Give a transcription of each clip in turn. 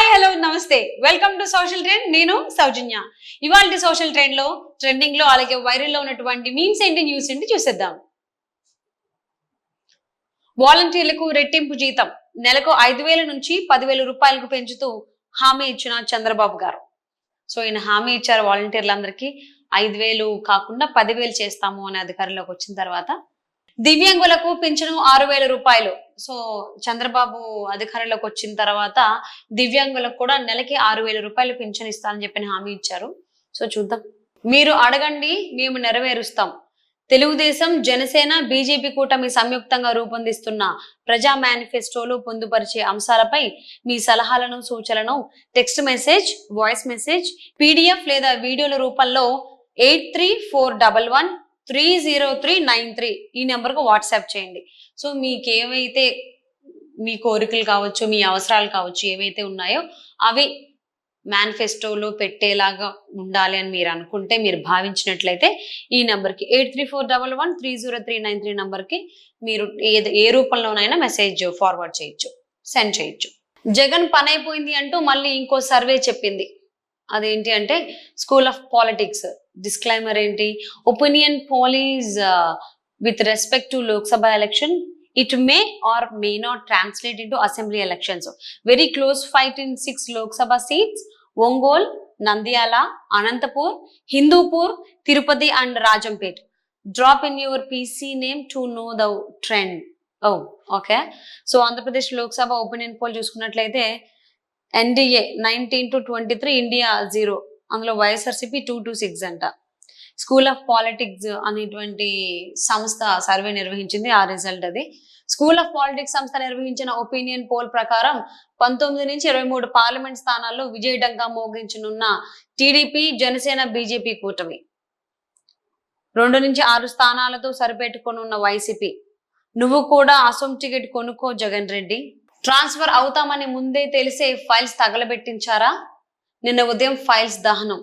Hi hello నమస్తే welcome to social trend. నేను సౌజన్య. ఇవాళ సోషల్ ట్రెండ్ లో ట్రెండింగ్ లో అలాగే వైరల్ లో ఉన్నటువంటి మీమ్స్ ఏంటి న్యూస్ ఏంటి చూసేద్దాం. వాలంటీర్లకు రెట్టింపు జీతం నెలకు 5,000 నుంచి 10,000 రూపాయలకు పెంచుతూ హామీ ఇచ్చిన చంద్రబాబు గారు. సో ఈయన హామీ ఇచ్చారు వాలంటీర్లందరికీ 5,000 కాకుండా 10,000 చేస్తాము అనే అధికారంలోకి వచ్చిన తర్వాత. దివ్యాంగులకు పింఛను 6,000 రూపాయలు. సో చంద్రబాబు అధికారంలోకి వచ్చిన తర్వాత దివ్యాంగులకు కూడా నెలకి 6,000 రూపాయలు పింఛన్ ఇస్తానని చెప్పిన హామీ ఇచ్చారు. సో చూద్దాం. మీరు అడగండి మేము నెరవేరుస్తాం. తెలుగుదేశం, జనసేన, బీజేపీ కూటమి సంయుక్తంగా రూపొందిస్తున్న ప్రజా మేనిఫెస్టోలో పొందుపరిచే అంశాలపై మీ సలహాలను, సూచనలను text message, voice message, PDF లేదా వీడియోల రూపంలో 8341130393 ఈ నెంబర్కు వాట్సాప్ చేయండి. సో మీకేవైతే మీ కోరికలు కావచ్చు, మీ అవసరాలు కావచ్చు, ఏవైతే ఉన్నాయో అవి మేనిఫెస్టోలో పెట్టేలాగా ఉండాలి అని మీరు అనుకుంటే, మీరు భావించినట్లయితే ఈ నెంబర్కి 8341130393 నెంబర్కి మీరు ఏ రూపంలోనైనా మెసేజ్ ఫార్వర్డ్ చేయొచ్చు, సెండ్ చేయొచ్చు. జగన్ పని అయిపోయింది అంటూ మళ్ళీ ఇంకో సర్వే చెప్పింది. అదేంటి అంటే స్కూల్ ఆఫ్ పాలిటిక్స్ డిస్క్లైమర్ ఏంటి, opinion police with respect to Lok Sabha election, it may or may not translate into assembly elections. Very close fight in 6 Lok Sabha seats: Ongole, Nandyala, Anantapur, Hindupur, Tirupati and Rajampet. Drop in your PC name to know the trend. Oh, okay. So Andhra Pradesh Lok Sabha opinion poll చూసుకున్నట్లయితే NDA 19-23, India 0, అందులో వైఎస్ఆర్సీపీ 2-6 అంట. School of politics అనేటువంటి సంస్థ survey నిర్వహించింది. ఆ result అది. School of politics సంస్థ నిర్వహించిన ఒపీనియన్ పోల్ ప్రకారం 19 నుంచి 23 పార్లమెంట్ స్థానాల్లో విజయడంగా మోగించనున్న టీడీపీ, జనసేన, బీజేపీ కూటమి. 2 నుంచి 6 స్థానాలతో సరిపెట్టుకొనున్న వైసీపీ. నువ్వు కూడా అసోం టికెట్ కొనుక్కో జగన్ రెడ్డి. ట్రాన్స్ఫర్ అవుతామని ముందే తెలిసే ఫైల్స్ తగలబెట్టించారా? నిన్న ఉదయం ఫైల్స్ దహనం.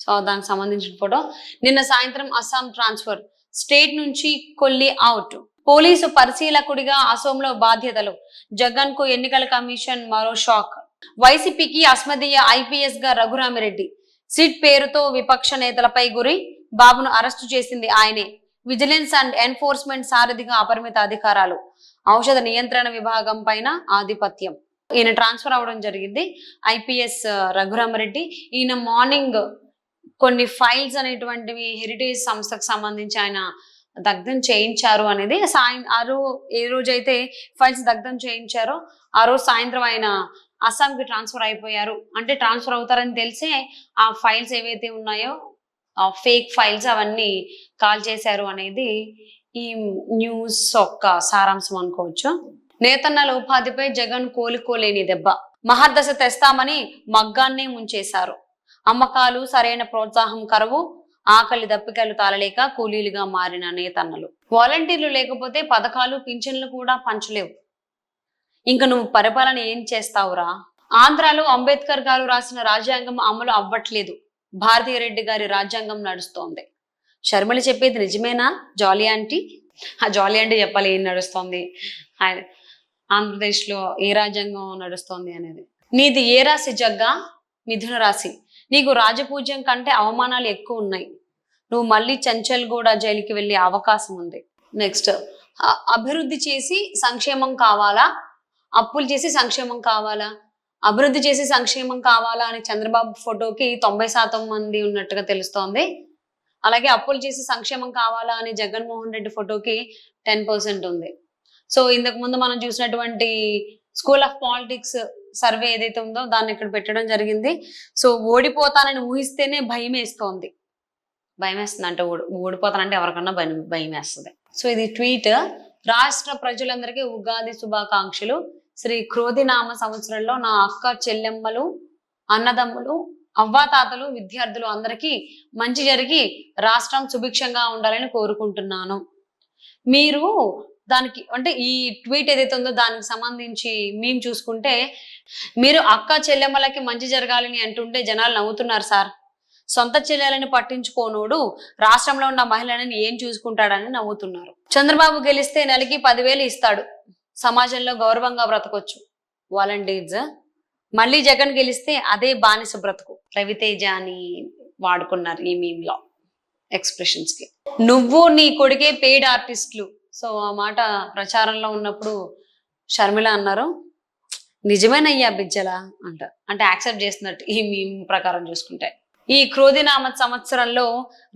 సో దానికి సంబంధించిన ఫోటో. నిన్న సాయంత్రం అస్సాం ట్రాన్స్ఫర్, స్టేట్ నుంచి కొల్లి అవుట్. పోలీసు పరిశీలకుడిగా అసోంలో బాధ్యతలు. జగన్ కు ఎన్నికల కమిషన్ మరో షాక్. వైసీపీకి అస్మదీయ ఐపీఎస్ గా రఘురామిరెడ్డి. సిట్ పేరుతో విపక్ష నేతలపై గురి. బాబును అరెస్టు చేసింది ఆయనే. విజిలెన్స్ అండ్ ఎన్ఫోర్స్మెంట్ సారథిగా అపరిమిత అధికారాలు. ఔషధ నియంత్రణ విభాగం పైన ఆధిపత్యం. ఈయన ట్రాన్స్ఫర్ అవడం జరిగింది. ఐపీఎస్ రఘురామిరెడ్డి. ఈయన మార్నింగ్ కొన్ని ఫైల్స్ అనేటువంటివి హెరిటేజ్ సంస్థకు సంబంధించి ఆయన దగ్ధం చేయించారు అనేది ఏ రోజైతే ఫైల్స్ దగ్ధం చేయించారో ఆ రోజు సాయంత్రం ఆయన అస్సాంకి ట్రాన్స్ఫర్ అయిపోయారు. అంటే ట్రాన్స్ఫర్ అవుతారని తెలిసే ఆ ఫైల్స్ ఏవైతే ఉన్నాయో ఆ ఫేక్ ఫైల్స్ అవన్నీ కాల్ చేశారు అనేది ఈ న్యూస్ యొక్క సారాంశం అనుకోవచ్చు. నేతన్నల ఉపాధిపై జగన్ కోలుకోలేని దెబ్బ. మహర్దశ తెస్తామని మగ్గాన్నే ముంచేశారు. అమ్మకాలు సరైన ప్రోత్సాహం కరువు. ఆకలి దప్పికలు తాళలేక కూలీలుగా మారిన నేతన్నలు. వాలంటీర్లు లేకపోతే పథకాలు, పింఛన్లు కూడా పంచలేవు. ఇంక నువ్వు పరిపాలన ఏం చేస్తావురా? ఆంధ్రాలో అంబేద్కర్ గారు రాసిన రాజ్యాంగం అమలు అవ్వట్లేదు. భారతీయ రెడ్డి గారి రాజ్యాంగం నడుస్తోంది. షర్మిల చెప్పేది నిజమేనా జాలీ ఆంటీ? ఆ జాలీ ఆంటీ చెప్పాలి ఏం నడుస్తోంది, ఆంధ్రప్రదేశ్ లో ఏ రాజ్యాంగం నడుస్తోంది అనేది. నీది ఏ రాశి జగ్గా? మిథున రాశి. నీకు రాజపూజ్యం కంటే అవమానాలు ఎక్కువ ఉన్నాయి. నువ్వు మళ్ళీ చంచల్గూడ జైలుకి వెళ్ళే అవకాశం ఉంది. నెక్స్ట్, అభివృద్ధి చేసి సంక్షేమం కావాలా, అప్పులు చేసి సంక్షేమం కావాలా? అభివృద్ధి చేసి సంక్షేమం కావాలా అని చంద్రబాబు ఫోటోకి 90% మంది ఉన్నట్టుగా తెలుస్తోంది. అలాగే అప్పులు చేసి సంక్షేమం కావాలా అని జగన్మోహన్ రెడ్డి ఫోటోకి 10% ఉంది. సో ఇంతకు ముందు మనం చూసినటువంటి స్కూల్ ఆఫ్ పాలిటిక్స్ సర్వే ఏదైతే ఉందో దాన్ని ఇక్కడ పెట్టడం జరిగింది. సో ఓడిపోతానని ఊహిస్తేనే భయం వేస్తోంది. భయం వేస్తుంది అంటే ఓడిపోతానంటే ఎవరికన్నా భయం వేస్తుంది. సో ఇది ట్వీట్. రాష్ట్ర ప్రజలందరికీ ఉగాది శుభాకాంక్షలు. శ్రీ క్రోధినామ సంవత్సరంలో నా అక్క చెల్లెమ్మలు, అన్నదమ్ములు, అవ్వాతాతలు, విద్యార్థులు అందరికీ మంచి జరిగి రాష్ట్రం సుభిక్షంగా ఉండాలని కోరుకుంటున్నాను. మీరు దానికి అంటే ఈ ట్వీట్ ఏదైతే ఉందో దానికి సంబంధించి మేము చూసుకుంటే, మీరు అక్క చెల్లెమ్మలకి మంచి జరగాలని అంటుంటే జనాలు నవ్వుతున్నారు సార్. సొంత చెల్లెలని పట్టించుకోనోడు రాష్ట్రంలో ఉన్న మహిళలని ఏం చూసుకుంటాడని నవ్వుతున్నారు. చంద్రబాబు గెలిస్తే నెలకి 10,000 ఇస్తాడు. సమాజంలో గౌరవంగా బ్రతకొచ్చు. వాలంటీర్స్ మళ్ళీ జగన్ గెలిస్తే అదే బానిస బ్రతుకు. రవితేజ అని వాడుకున్నారు ఈ మీమ్ లో ఎక్స్ప్రెషన్స్ కి. నువ్వు నీ కొడుకే పెయిడ్ ఆర్టిస్టులు. సో ఆ మాట ప్రచారంలో ఉన్నప్పుడు షర్మిల అన్నారు, నిజమేనయ్యా బిజ్జల అంట. అంటే యాక్సెప్ట్ చేస్తున్నట్టు ఈ మీమ్ ప్రకారం చూసుకుంటే. ఈ క్రోధినామ సంవత్సరంలో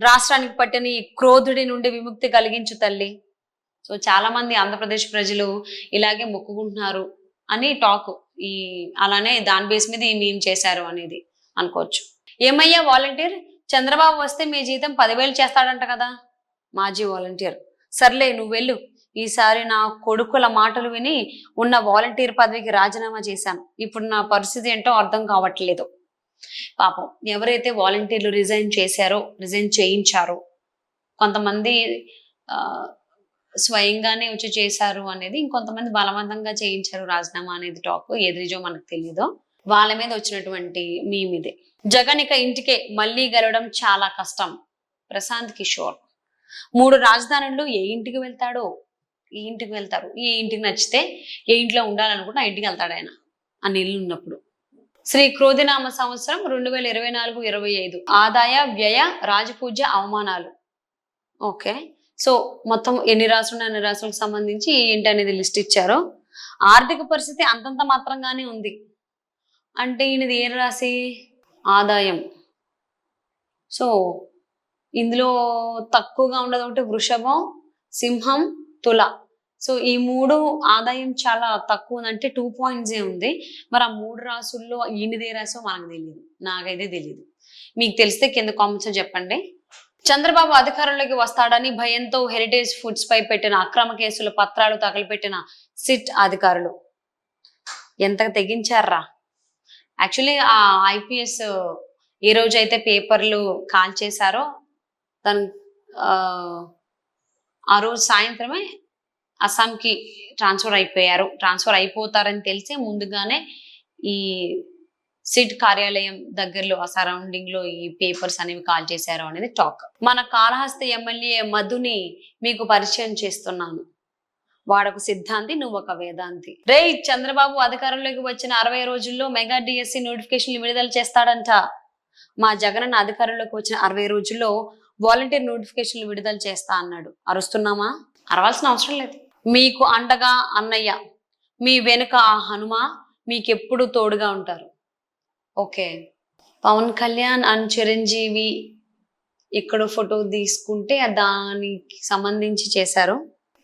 రాష్ట్రానికి పట్టిన ఈ క్రోధుడి నుండి విముక్తి కలిగించు తల్లి. సో చాలా మంది ఆంధ్రప్రదేశ్ ప్రజలు ఇలాగే మొక్కుకుంటున్నారు అని టాక్. ఈ అలానే దాని బేస్ మీద ఈ మీమ్ చేశారు అనేది అనుకోవచ్చు. ఏమయ్యా వాలంటీర్, చంద్రబాబు వస్తే మీ జీతం 10,000 చేస్తాడంట కదా. మాజీ వాలంటీర్, సర్లే నువ్వు వెళ్ళు, ఈసారి నా కొడుకుల మాటలు విని ఉన్న వాలంటీర్ పదవికి రాజీనామా చేశాను. ఇప్పుడు నా పరిస్థితి ఏంటో అర్థం కావట్లేదు. పాపం ఎవరైతే వాలంటీర్లు రిజైన్ చేయించారో, కొంతమంది స్వయంగానే వచ్చి చేశారు అనేది, ఇంకొంతమంది బలవంతంగా చేయించారు రాజీనామా అనేది టాక్. ఏది నిజో మనకు తెలియదు. వాళ్ళ మీద వచ్చినటువంటి మీమ్ ఇదే. జగన్ ఇక ఇంటికే మళ్ళీ గెలవడం చాలా కష్టం. ప్రశాంత్ కిషోర్ 3 రాజధానులు ఏ ఇంటికి వెళ్తాడో. ఏ ఇంటికి వెళ్తారు, ఏ ఇంటికి నచ్చితే, ఏ ఇంట్లో ఉండాలనుకుంటే ఆ ఇంటికి వెళ్తాడు ఆయన, ఆ నీళ్ళు ఉన్నప్పుడు. శ్రీ క్రోధినామ సంవత్సరం 2024-25 ఆదాయ వ్యయ రాజపూజ్య అవమానాలు. ఓకే, సో మొత్తం ఎన్ని రాసులు అన్ని రాసులకు సంబంధించి ఏంటి అనేది లిస్ట్ ఇచ్చారు. ఆర్థిక పరిస్థితి అంతంత మాత్రంగానే ఉంది. అంటే ఈయనది ఏ రాశి? ఆదాయం. సో ఇందులో తక్కువగా ఉండదు ఒకటి వృషభం, సింహం, తుల. సో ఈ 3 ఆదాయం చాలా తక్కువ ఉందంటే 2 పాయింట్స్ ఉంది. మరి ఆ 3 రాసుల్లో ఈయనదే రాసో మనకు తెలియదు, నాకైతే తెలియదు. మీకు తెలిస్తే కింద కామెంట్స్ చెప్పండి. చంద్రబాబు అధికారంలోకి వస్తాడని భయంతో హెరిటేజ్ ఫుడ్స్ పై పెట్టిన అక్రమ కేసుల పత్రాలు తగలపెట్టిన సిట్ అధికారులు ఎంత తెగించారా. యాక్చువల్లీ ఆ ఐపీఎస్ ఏ రోజైతే పేపర్లు కాల్ చేశారో తను ఆ రోజు సాయంత్రమే అస్సాంకి ట్రాన్స్ఫర్ అయిపోతారని తెలిసే ముందుగానే ఈ సిట్ కార్యాలయం దగ్గరలో ఆ సరౌండింగ్ లో ఈ పేపర్స్ అనేవి కాల్ చేశారు అనేది టాక్. మన కాళహస్తి ఎమ్మెల్యే మధుని మీకు పరిచయం చేస్తున్నాను. వాడొక సిద్ధాంతి, నువ్వు ఒక వేదాంతి. రే, చంద్రబాబు అధికారంలోకి వచ్చిన 60 రోజుల్లో మెగా డిఎస్సి నోటిఫికేషన్లు విడుదల చేస్తాడంట. మా జగన్ అధికారంలోకి వచ్చిన 60 రోజుల్లో వాలంటీర్ నోటిఫికేషన్లు విడుదల చేస్తా అన్నాడు. అరుస్తున్నామా? అరవాల్సిన అవసరం లేదు. మీకు అండగా అన్నయ్య, మీ వెనుక ఆ హనుమ మీకెప్పుడు తోడుగా ఉంటారు. ఓకే, పవన్ కళ్యాణ్ అండ్ చిరంజీవి ఇక్కడ ఫోటో తీసుకుంటే దానికి సంబంధించి చేశారు.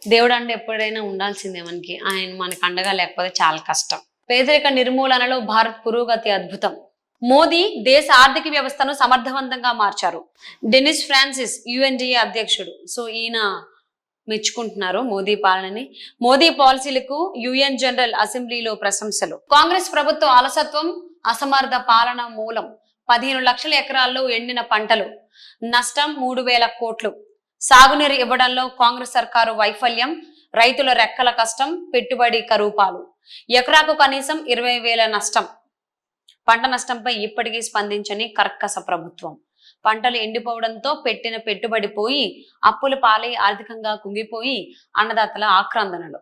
దేవుడు అంటే ఎప్పుడైనా ఉండాల్సిందే మనకి, ఆయన మనకు అండగా లేకపోతే చాలా కష్టం. పేదరిక నిర్మూలనలో భారత్ పురోగతి అద్భుతం. మోదీ దేశ ఆర్థిక వ్యవస్థను సమర్థవంతంగా మార్చారు. డెనిస్ ఫ్రాన్సిస్ యుఎన్డిఏ అధ్యక్షుడు. సో ఈయన మెచ్చుకుంటున్నారు మోదీ పాలనని. మోదీ పాలసీలకు యుఎన్ జనరల్ అసెంబ్లీలో ప్రశంసలు. కాంగ్రెస్ ప్రభుత్వ అలసత్వం, అసమర్థ పాలన మూలం 15 లక్షల ఎకరాల్లో ఎండిన పంటలు, నష్టం 3,000 కోట్లు. సాగునీరు ఇవ్వడంలో కాంగ్రెస్ సర్కారు వైఫల్యం, రైతుల రెక్కల కష్టం, పెట్టుబడి కరూపాలు. ఎకరాకు కనీసం 20,000 నష్టం. పంట నష్టంపై ఇప్పటికీ స్పందించని కర్కశ ప్రభుత్వం. పంటలు ఎండిపోవడంతో పెట్టిన పెట్టుబడి పోయి, అప్పుల పాలై ఆర్థికంగా కుంగిపోయి అన్నదాతల ఆక్రందనలు.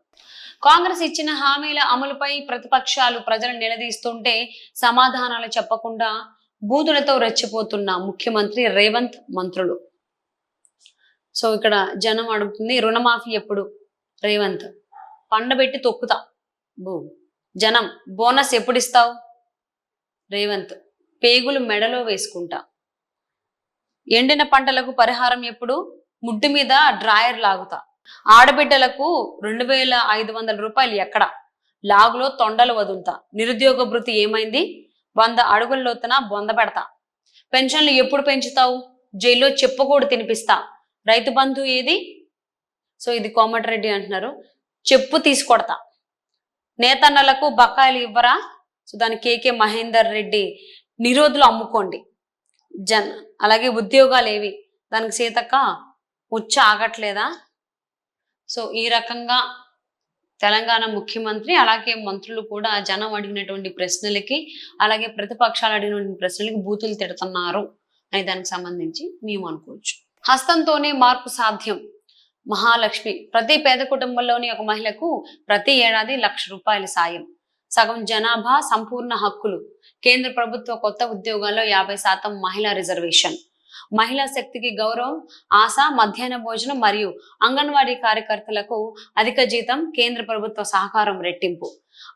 కాంగ్రెస్ ఇచ్చిన హామీల అమలుపై ప్రతిపక్షాలు ప్రజలు నిలదీస్తుంటే సమాధానాలు చెప్పకుండా బూతులతో రెచ్చిపోతున్న ముఖ్యమంత్రి రేవంత్, మంత్రులు. సో ఇక్కడ జనం అడుగుతుంది, రుణమాఫీ ఎప్పుడు? రేవంత్, పండబెట్టి తొక్కుతా. జనం, బోనస్ ఎప్పుడు ఇస్తావు? రేవంత్, పేగులు మెడలో వేసుకుంటా. ఎండిన పంటలకు పరిహారం ఎప్పుడు? ముడ్డు మీద డ్రాయర్ లాగుతా. ఆడబిడ్డలకు 2,500 రూపాయలు ఎక్కడ? లాగులో తొండలు వదులుతా. నిరుద్యోగ భృతి ఏమైంది? 100 అడుగుల లోతున బొంద పెడతా. పెన్షన్లు ఎప్పుడు పెంచుతావు? జైల్లో చెప్పుకోడు తినిపిస్తా. రైతు బంధు ఏది? సో ఇది కోమటిరెడ్డి అంటున్నారు, చెప్పు తీసుకొడతా. నేతన్నలకు బకాయిలు ఇవ్వరా? సో దాని కేకే మహేందర్ రెడ్డి, నిరోధులు అమ్ముకోండి. అలాగే ఉద్యోగాలు ఏవి? దానికి సీతక్క ఉచ్చ ఆగట్లేదా? సో ఈ రకంగా తెలంగాణ ముఖ్యమంత్రి అలాగే మంత్రులు కూడా జనం అడిగినటువంటి ప్రశ్నలకి, అలాగే ప్రతిపక్షాలు అడిగినటువంటి ప్రశ్నలకి బూతులు తిడుతున్నారు అనే దానికి సంబంధించి మేము అనుకోవచ్చు. హస్తంతోనే మార్పు సాధ్యం. మహాలక్ష్మి, ప్రతి పేద కుటుంబంలోని ఒక మహిళకు ప్రతి ఏడాది 1,00,000 రూపాయల సాయం. సగం జనాభా సంపూర్ణ హక్కులు, కేంద్ర ప్రభుత్వ కొత్త ఉద్యోగాల్లో 50% మహిళా రిజర్వేషన్, మహిళా శక్తికి గౌరవం, ఆశ, మధ్యాహ్న భోజనం మరియు అంగన్వాడీ కార్యకర్తలకు అధిక జీతం, కేంద్ర ప్రభుత్వ సహకారం రెట్టింపు,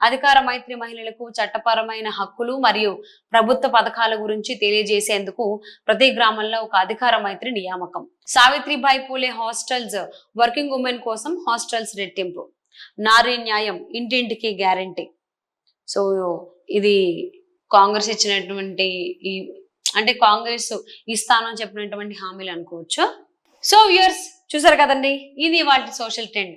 అధికార మైత్రి మహిళలకు చట్టపరమైన హక్కులు మరియు ప్రభుత్వ పథకాల గురించి తెలియజేసేందుకు ప్రతి గ్రామంలో ఒక అధికార మైత్రి నియామకం, Savitribai Phule hostels working women కోసం హాస్టల్స్ రెట్టింపు, నారీ న్యాయం, ఇంటింటికి గ్యారంటీ. సో ఇది కాంగ్రెస్ ఇచ్చినటువంటి ఈ అంటే కాంగ్రెస్ ఇస్తానని చెప్పినటువంటి హామీలు అనుకోవచ్చు. సో వ్యూయర్స్ చూసారు కదండి, ఇది వాటి సోషల్ ట్రెండ్.